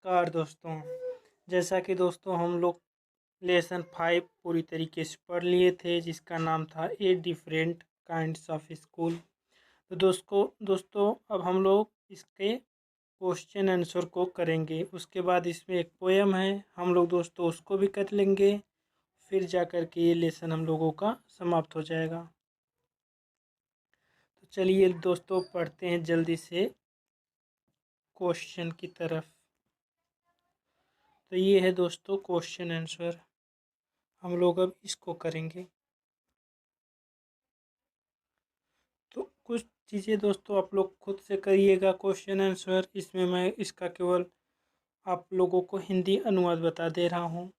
नमस्कार दोस्तों। जैसा कि दोस्तों हम लोग लेसन 5 पूरी तरीके से पढ़ लिए थे, जिसका नाम था a different kinds of school. तो दोस्तों अब हम लोग इसके क्वेश्चन आंसर को करेंगे। उसके बाद इसमें एक पोयम है, हम लोग दोस्तों उसको भी कर लेंगे। फिर जा कर के ये लेसन हम लोगों का समाप्त हो जाएगा। तो चलिए दोस्तों पढ़ते हैं जल्दी से क्वेश्चन की तरफ। तो ये है दोस्तों क्वेश्चन आंसर, हम लोग अब इसको करेंगे। तो कुछ चीज़ें दोस्तों आप लोग खुद से करिएगा क्वेश्चन आंसर, इसमें मैं इसका केवल आप लोगों को हिंदी अनुवाद बता दे रहा हूँ।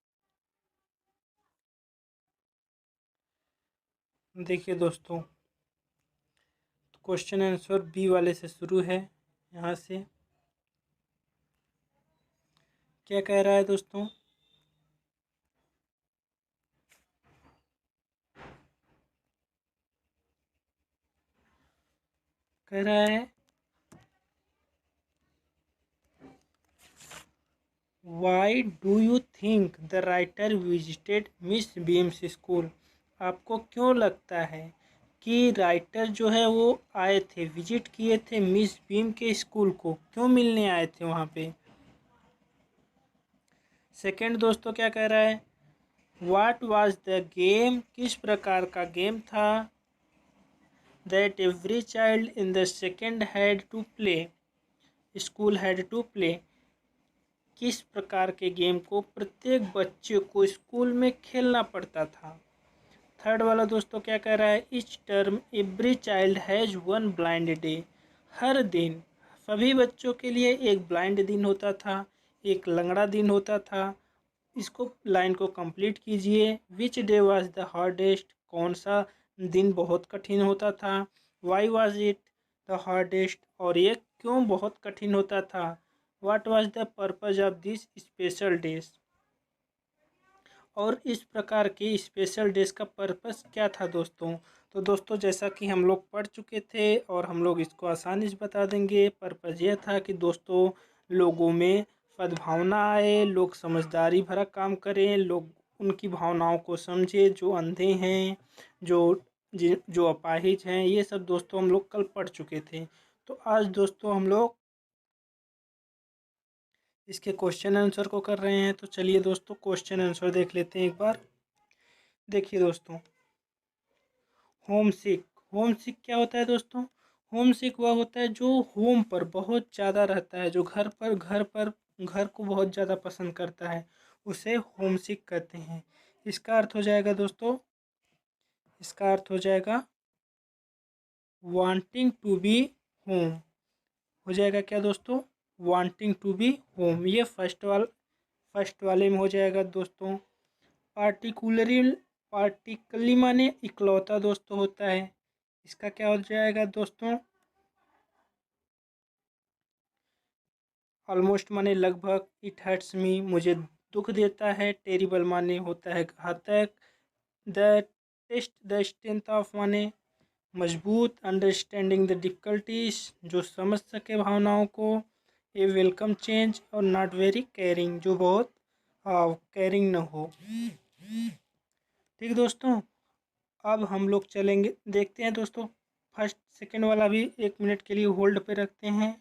देखिए दोस्तों, क्वेश्चन आंसर बी वाले से शुरू है। यहाँ से क्या कह रहा है दोस्तों? कह रहा है why do you think the writer visited miss beams school. आपको क्यों लगता है कि राइटर जो है वो आए थे, विजिट किए थे मिस बीम के स्कूल को, क्यों मिलने आए थे वहाँ पे? सेकंड दोस्तों क्या कह रहा है, व्हाट वाज द गेम, किस प्रकार का गेम था, that every child in the second had to play, school had to play, किस प्रकार के गेम को प्रत्येक बच्चे को स्कूल में खेलना पड़ता था। थर्ड वाला दोस्तों क्या कह रहा है, each term every child has one blind day, हर दिन सभी बच्चों के लिए एक ब्लाइंड दिन होता था, एक लंगड़ा दिन होता था। इसको लाइन को कंप्लीट कीजिए। Which day was the hardest, कौन सा दिन बहुत कठिन होता था। Why was it the hardest, और ये क्यों बहुत कठिन होता था। What was the purpose of this special days, और इस प्रकार के स्पेशल डेज का पर्पस क्या था दोस्तों। तो दोस्तों जैसा कि हम लोग पढ़ चुके थे और हम लोग इसको आसानी से बता देंगे। पर्पस यह था कि दोस्तों लोगों में सद्भावना आए, लोग समझदारी भरा काम करें, लोग उनकी भावनाओं को समझे, जो अंधे हैं, जो जो अपाहिज हैं, ये सब दोस्तों हम लोग कल पढ़ चुके थे। तो आज दोस्तों हम लोग इसके क्वेश्चन आंसर को कर रहे हैं। तो चलिए दोस्तों क्वेश्चन आंसर देख लेते हैं एक बार। देखिए दोस्तों, होम सिक, होम सिक क्या होता है दोस्तों? होम सिक वह होता है जो होम पर बहुत ज़्यादा रहता है, जो घर को बहुत ज़्यादा पसंद करता है, उसे होम सिक कहते हैं। इसका अर्थ हो जाएगा दोस्तों, इसका अर्थ हो जाएगा वांटिंग टू बी होम। हो जाएगा क्या दोस्तों? Wanting to be home. ये फर्स्ट वाले में हो जाएगा दोस्तों। पार्टिकुलरली, पार्टिकली माने इकलौता दोस्तों होता है। इसका क्या हो जाएगा दोस्तों? ऑलमोस्ट माने लगभग। इट हर्ट्स मी, मुझे दुख देता है। टेरिबल माने होता है घातक। The test the strength of माने मजबूत। अंडरस्टैंडिंग द डिफ़िकल्टीज, जो समझ सके भावनाओं को। ए वेलकम चेंज, और नॉट वेरी केयरिंग, जो बहुत केयरिंग न हो। ठीक दोस्तों, अब हम लोग चलेंगे, देखते हैं दोस्तों। फर्स्ट सेकंड वाला भी 1 मिनट के लिए होल्ड पे रखते हैं।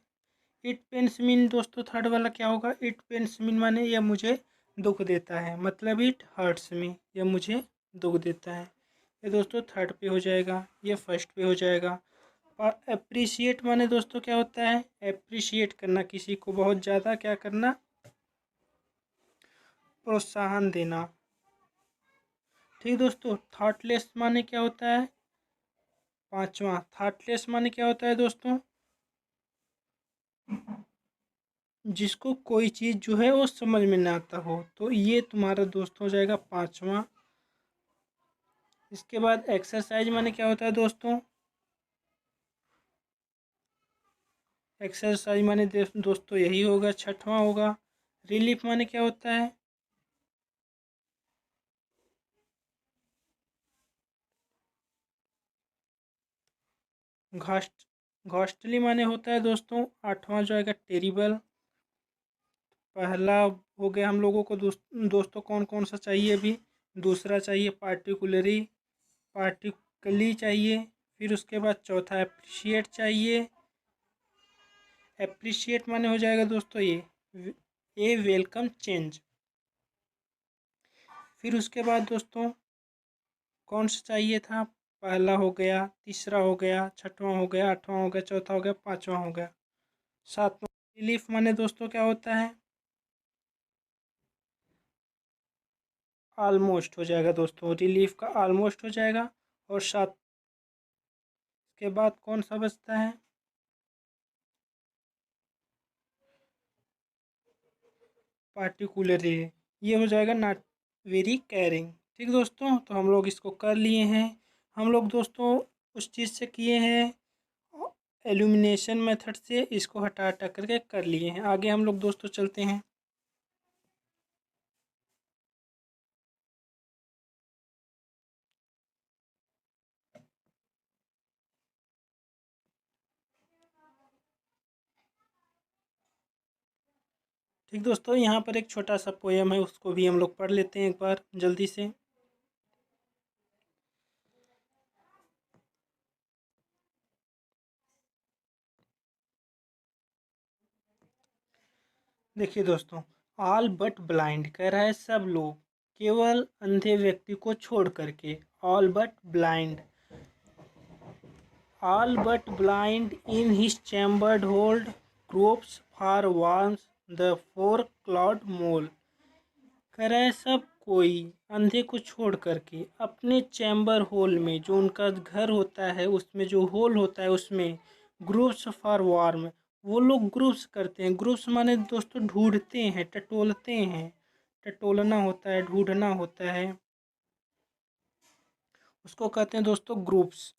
इट पेन्स मीन दोस्तों थर्ड वाला क्या होगा? इट पेन्स मीन माने यह मुझे दुख देता है, मतलब इट हर्ट्स मी, यह मुझे दुख देता है। ये दोस्तों थर्ड पे हो जाएगा, ये फर्स्ट पे हो जाएगा। और अप्रिशिएट माने दोस्तों क्या होता है? अप्रिशिएट करना, किसी को बहुत ज़्यादा क्या करना, प्रोत्साहन देना। ठीक दोस्तों, थॉटलेस माने क्या होता है? पांचवा, थॉटलेस माने क्या होता है दोस्तों? जिसको कोई चीज़ जो है वो समझ में ना आता हो। तो ये तुम्हारा दोस्त हो जाएगा पांचवा। इसके बाद एक्सरसाइज माने क्या होता है दोस्तों? एक्सरसाइज माने दोस्तों यही होगा, छठवां होगा। रिलीफ माने क्या होता है? घास्ट घास्टली माने होता है दोस्तों आठवां जो आएगा टेरिबल। पहला हो गया हम लोगों को दोस्तों कौन कौन सा चाहिए अभी। दूसरा चाहिए पार्टिकुलरली, पार्टिकली चाहिए। फिर उसके बाद चौथा अप्रिशिएट चाहिए। अप्रिशिएट माने हो जाएगा दोस्तों ये ए वेलकम चेंज। फिर उसके बाद दोस्तों कौन सा चाहिए था, पहला हो गया, तीसरा हो गया, छठवां हो गया, आठवां हो गया, चौथा हो गया, पांचवा हो गया, सातवां। रिलीफ माने दोस्तों क्या होता है, ऑलमोस्ट हो जाएगा दोस्तों, रिलीफ का ऑलमोस्ट हो जाएगा। और सात के बाद कौन सा बचता है, पार्टिकुलरली, ये हो जाएगा नॉट वेरी कैरिंग। ठीक दोस्तों, तो हम लोग इसको कर लिए हैं। हम लोग दोस्तों उस चीज़ से किए हैं, एल्यूमिनेशन मेथड से इसको हटा हटा करके कर लिए हैं। आगे हम लोग दोस्तों चलते हैं। ठीक दोस्तों, यहाँ पर एक छोटा सा पोयम है, उसको भी हम लोग पढ़ लेते हैं एक बार जल्दी से। देखिए दोस्तों, ऑल बट ब्लाइंड कह रहा है सब लोग, केवल अंधे व्यक्ति को छोड़ करके। All but blind, all but blind in his chambered hole gropes for worms the four clawed mole. कह रहा है सब कोई अंधे को छोड़ करके अपने चैम्बर होल में, जो उनका घर होता है उसमें जो होल होता है उसमें, ग्रुप्स फॉर वार्म, वो लोग ग्रुप्स करते हैं। ग्रुप्स माने दोस्तों ढूंढते हैं, टटोलते हैं, टटोलना होता है, ढूंढना होता है, उसको कहते हैं दोस्तों ग्रुप्स।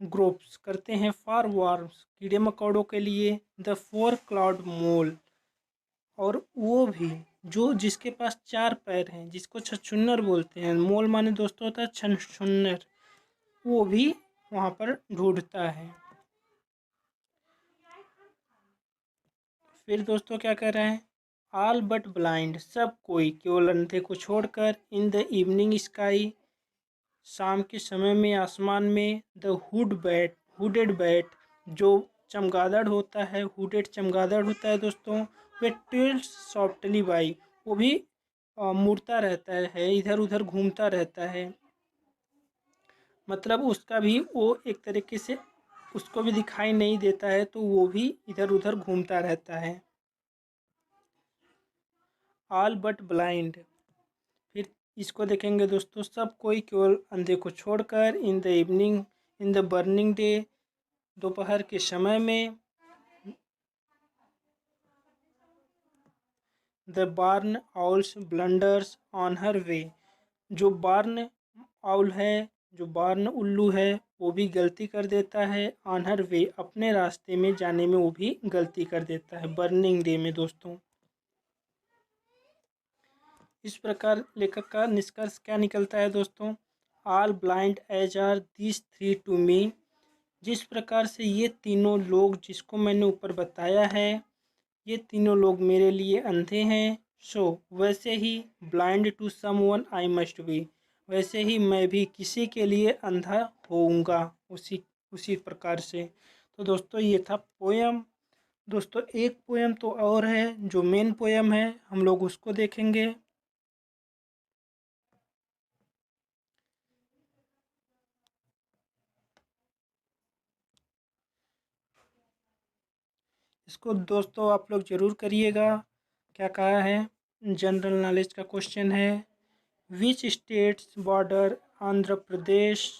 ग्रुप्स करते हैं फॉर वार्म्स, कीड़े मकोड़ों के लिए, द फोर क्लाउड मोल, और वो भी जो जिसके पास चार पैर हैं, जिसको छछून्नर बोलते हैं। मोल माने दोस्तों होता है छछून्नर, वो भी वहाँ पर ढूंढता है। फिर दोस्तों क्या कर रहे हैं, ऑल बट ब्लाइंड, सब कोई केवल अंधे को छोड़कर, इन द इवनिंग स्काई, शाम के समय में आसमान में, द हुडेड बैट, जो चमगादड़ होता है, हुडेड चमगादड़ होता है दोस्तों, वे ट्विल्स सॉफ्टली बाई, वो भी मुड़ता रहता है, इधर उधर घूमता रहता है। मतलब उसका भी वो एक तरीके से उसको भी दिखाई नहीं देता है, तो वो भी इधर उधर घूमता रहता है। ऑल बट ब्लाइंड, फिर इसको देखेंगे दोस्तों, सब कोई केवल अंधे को छोड़कर, in the evening, in the burning day, दोपहर के समय में, the barn owls blunders on her way, जो बार्न आउल है, जो बार्न उल्लू है, वो भी गलती कर देता है, ऑन हर वे, अपने रास्ते में जाने में वो भी गलती कर देता है, बर्निंग डे में दोस्तों। इस प्रकार लेखक का निष्कर्ष क्या निकलता है दोस्तों, all blind as are this three to me, जिस प्रकार से ये तीनों लोग जिसको मैंने ऊपर बताया है, ये तीनों लोग मेरे लिए अंधे हैं, सो वैसे ही blind to someone I must be, वैसे ही मैं भी किसी के लिए अंधा होऊंगा, उसी उसी प्रकार से। तो दोस्तों ये था पोयम। दोस्तों एक पोयम तो और है, जो मेन पोयम है, हम लोग उसको देखेंगे। इसको दोस्तों आप लोग ज़रूर करिएगा। क्या कहा है, जनरल नॉलेज का क्वेश्चन है, which states border Andhra Pradesh,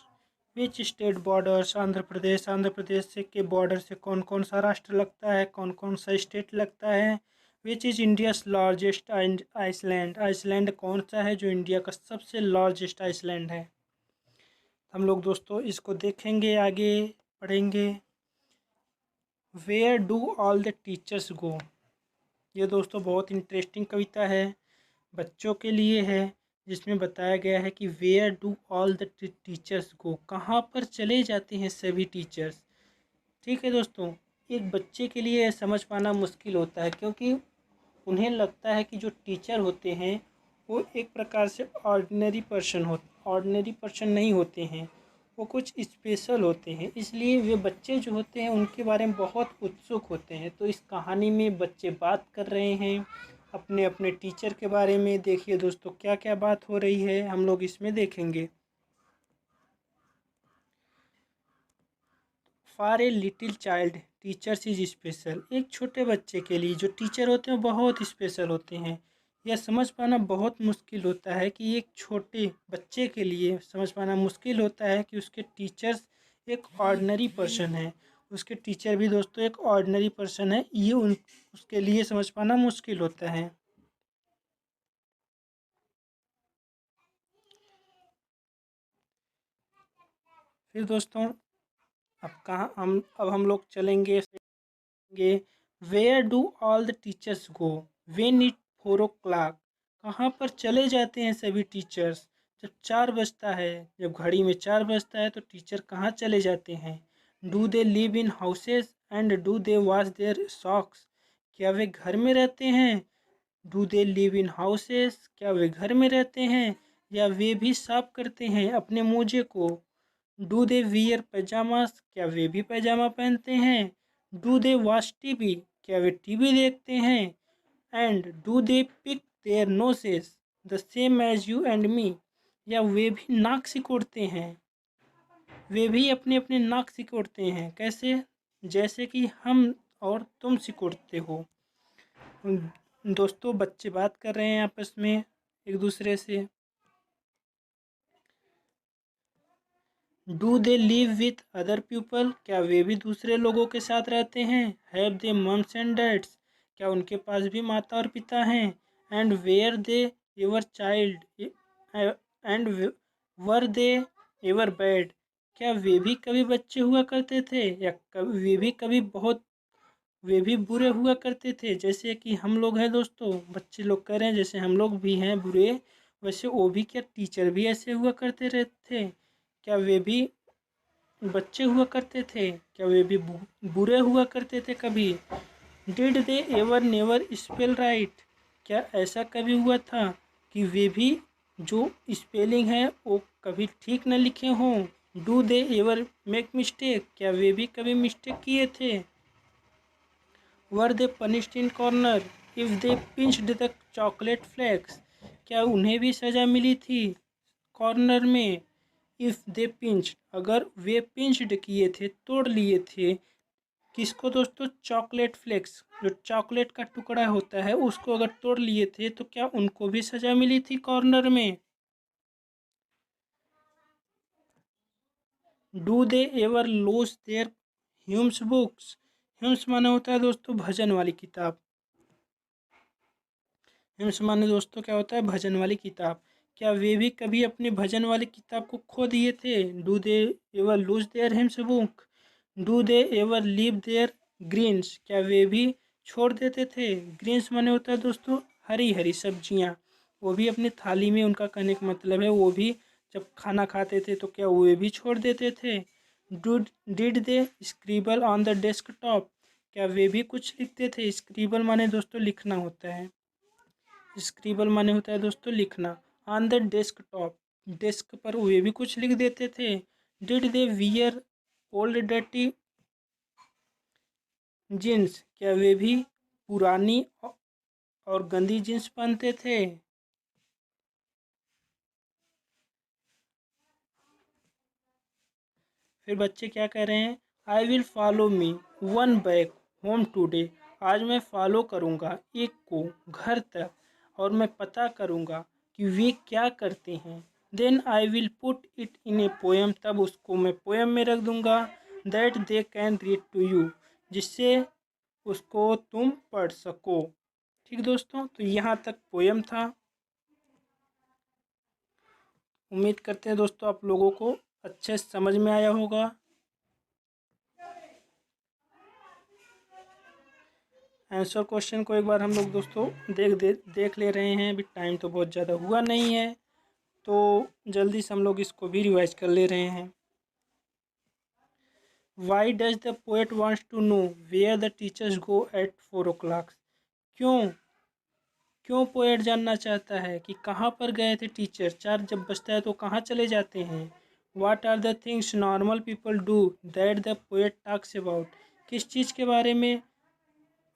which state borders Andhra Pradesh, Andhra Pradesh से के बॉर्डर से कौन कौन सा राष्ट्र लगता है, कौन कौन सा स्टेट लगता है। Which is India's largest island, island कौन सा है जो इंडिया का सबसे लार्जेस्ट आइसलैंड है। हम लोग दोस्तों इसको देखेंगे, आगे पढ़ेंगे। Where do all the teachers go, ये दोस्तों बहुत इंटरेस्टिंग कविता है, बच्चों के लिए है, जिसमें बताया गया है कि where do all the teachers go, कहाँ पर चले जाते हैं सभी टीचर्स। ठीक है दोस्तों, एक बच्चे के लिए समझ पाना मुश्किल होता है, क्योंकि उन्हें लगता है कि जो टीचर होते हैं वो एक प्रकार से ऑर्डिनरी पर्सन नहीं होते हैं, वो कुछ स्पेशल होते हैं। इसलिए वे बच्चे जो होते हैं उनके बारे में बहुत उत्सुक होते हैं। तो इस कहानी में बच्चे बात कर रहे हैं अपने अपने टीचर के बारे में। देखिए दोस्तों क्या क्या बात हो रही है हम लोग इसमें देखेंगे। For a little child teachers is special. एक छोटे बच्चे के लिए जो टीचर होते हैं बहुत स्पेशल होते हैं। यह समझ पाना बहुत मुश्किल होता है कि एक छोटे बच्चे के लिए समझ पाना मुश्किल होता है कि उसके टीचर्स एक ऑर्डिनरी पर्सन है। उसके टीचर भी दोस्तों एक ऑर्डिनरी पर्सन है, ये उसके लिए समझ पाना मुश्किल होता है। फिर दोस्तों अब हम लोग चलेंगे where do all the teachers go when it 4 o'clock। कहाँ पर चले जाते हैं सभी टीचर्स जब 4 बजता है। जब घड़ी में 4 बजता है तो टीचर कहाँ चले जाते हैं। Do they live in houses and do they wash their socks. क्या वे घर में रहते हैं। Do they live in houses, क्या वे घर में रहते हैं या वे भी साफ करते हैं अपने मोजे को। डू दे वियर पैजामास, क्या वे भी पैजामा पहनते हैं। डू दे वॉच टीवी, क्या वे टीवी देखते हैं। And do they pick their noses the same as you and me, या वे भी नाक सिकोड़ते हैं। वे भी अपने अपने नाक सिकोड़ते हैं। कैसे, जैसे कि हम और तुम सिकोड़ते हो। दोस्तों बच्चे बात कर रहे हैं आपस में एक दूसरे से। Do they live with other people, क्या वे भी दूसरे लोगों के साथ रहते हैं। Have they mums and dads, क्या उनके पास भी माता और पिता हैं। And were they ever child and were they ever bad, क्या वे भी कभी बच्चे हुआ करते थे या वे भी बुरे हुआ करते थे जैसे कि हम लोग हैं। दोस्तों बच्चे लोग कह रहे हैं जैसे हम लोग भी हैं बुरे, वैसे वो भी क्या टीचर भी ऐसे हुआ करते रहते थे। क्या वे भी बच्चे हुआ करते थे, क्या वे भी बुरे हुआ करते थे कभी। Did they ever never spell right, क्या ऐसा कभी हुआ था कि वे भी जो स्पेलिंग है वो कभी ठीक न लिखे हों। Do they ever make mistake, क्या वे भी कभी मिस्टेक किए थे। Were they punished in corner if they pinched the chocolate flakes, क्या उन्हें भी सज़ा मिली थी कॉर्नर में। इफ़ दे पिंच्ड, अगर वे पिंच्ड किए थे तोड़ लिए थे किसको दोस्तों, चॉकलेट फ्लेक्स, जो चॉकलेट का टुकड़ा होता है उसको अगर तोड़ लिए थे तो क्या उनको भी सज़ा मिली थी कॉर्नर में। Do they ever lose their hymns books. Hymns माने होता है दोस्तों भजन वाली किताब। हिम्स माने दोस्तों क्या होता है, भजन वाली किताब। क्या वे भी कभी अपनी भजन वाली किताब को खो दिए थे। Do they ever lose their hymns book. Do they ever leave their greens, क्या वे भी छोड़ देते थे। ग्रीन्स माने होता है दोस्तों हरी हरी सब्जियाँ। वो भी अपनी थाली में, उनका कहने का मतलब है वो भी जब खाना खाते थे तो क्या वे भी छोड़ देते थे। Did they scribble on the desktop, क्या वे भी कुछ लिखते थे। स्क्रिबल माने दोस्तों लिखना होता है। स्क्रिबल माने होता है दोस्तों लिखना। On the desk top, desk पर वे भी कुछ लिख देते थे। Did they wear old dirty jeans, क्या वे भी पुरानी और गंदी जीन्स पहनते थे। फिर बच्चे क्या कह रहे हैं, I will follow me one back home today. आज मैं फॉलो करूँगा एक को घर तक और मैं पता करूँगा कि वे क्या करते हैं। Then I will put it in a poem, तब उसको मैं पोएम में रख दूँगा। That they can read to you, जिससे उसको तुम पढ़ सको। ठीक दोस्तों, तो यहाँ तक पोएम था। उम्मीद करते हैं दोस्तों आप लोगों को अच्छे समझ में आया होगा। आंसर क्वेश्चन को एक बार हम लोग दोस्तों देख ले रहे हैं। अभी टाइम तो बहुत ज़्यादा हुआ नहीं है तो जल्दी से हम लोग इसको भी रिवाइज कर ले रहे हैं। Why does the poet wants to know where the teachers go at 4 o'clock। क्यों क्यों पोएट जानना चाहता है कि कहाँ पर गए थे टीचर, 4 जब बजता है तो कहाँ चले जाते हैं। What are the things normal people do that the poet talks about, किस चीज़ के बारे में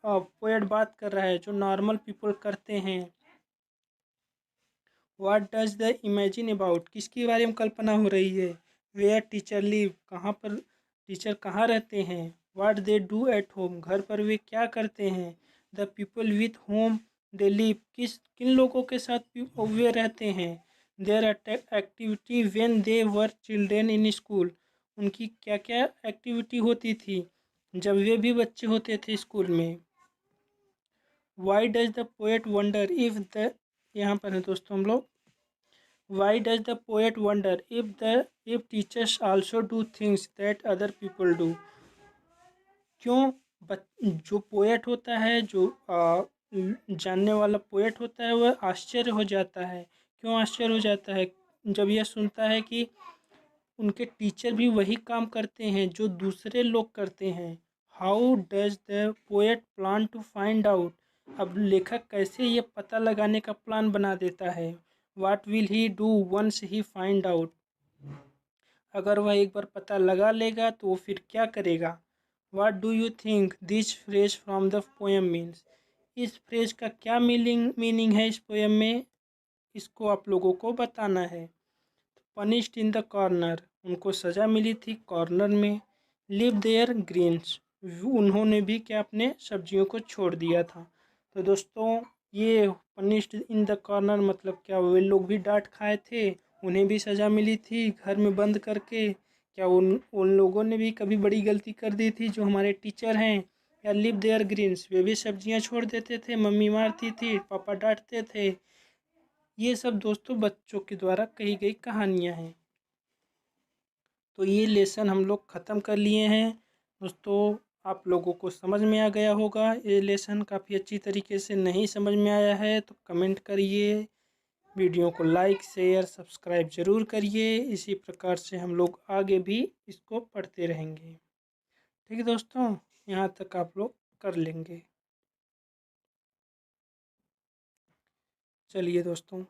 पोएट बात कर रहा है जो नॉर्मल पीपल करते हैं। What does the imagine about, किसके बारे में कल्पना हो रही है। वेयर टीचर लिव, कहाँ पर टीचर कहाँ रहते हैं। वाट दे डू एट होम, घर पर वे क्या करते हैं। The people with home they live, किन लोगों के साथ वे रहते हैं। There activity when they were children in school, उनकी क्या क्या एक्टिविटी होती थी जब वे भी बच्चे होते थे स्कूल में। Y does the poet wonder if the, यहाँ पर है दोस्तों हम लोग, Y does the poet wonder if teachers also do things that other people do, क्यों जो पोएट होता है, जो जानने वाला पोएट होता है, वह आश्चर्य हो जाता है। क्यों आश्चर्य हो जाता है, जब यह सुनता है कि उनके टीचर भी वही काम करते हैं जो दूसरे लोग करते हैं। How does the poet plan to find out, अब लेखक कैसे ये पता लगाने का प्लान बना देता है। What will he do once he find out, अगर वह एक बार पता लगा लेगा तो वो फिर क्या करेगा। What do you think this phrase from the poem means, इस फ्रेज का क्या मीनिंग है इस पोएम में, इसको आप लोगों को बताना है। पनिश्ड इन द कॉर्नर, उनको सज़ा मिली थी कॉर्नर में। लिव देयर ग्रीन्स, उन्होंने भी क्या अपने सब्जियों को छोड़ दिया था। तो दोस्तों ये पनिश्ड इन द कॉर्नर मतलब क्या, वे लोग भी डांट खाए थे, उन्हें भी सज़ा मिली थी घर में बंद करके। क्या उन उन लोगों ने भी कभी बड़ी गलती कर दी थी जो हमारे टीचर हैं। या लिव देयर ग्रीन्स, वे भी सब्जियां छोड़ देते थे, मम्मी मारती थी, पापा डांटते थे। ये सब दोस्तों बच्चों के द्वारा कही गई कहानियाँ हैं। तो ये लेसन हम लोग ख़त्म कर लिए हैं दोस्तों। आप लोगों को समझ में आ गया होगा ये लेसन, काफ़ी अच्छी तरीके से नहीं समझ में आया है तो कमेंट करिए, वीडियो को लाइक शेयर सब्सक्राइब ज़रूर करिए। इसी प्रकार से हम लोग आगे भी इसको पढ़ते रहेंगे। ठीक है दोस्तों, यहाँ तक आप लोग कर लेंगे। चलिए दोस्तों।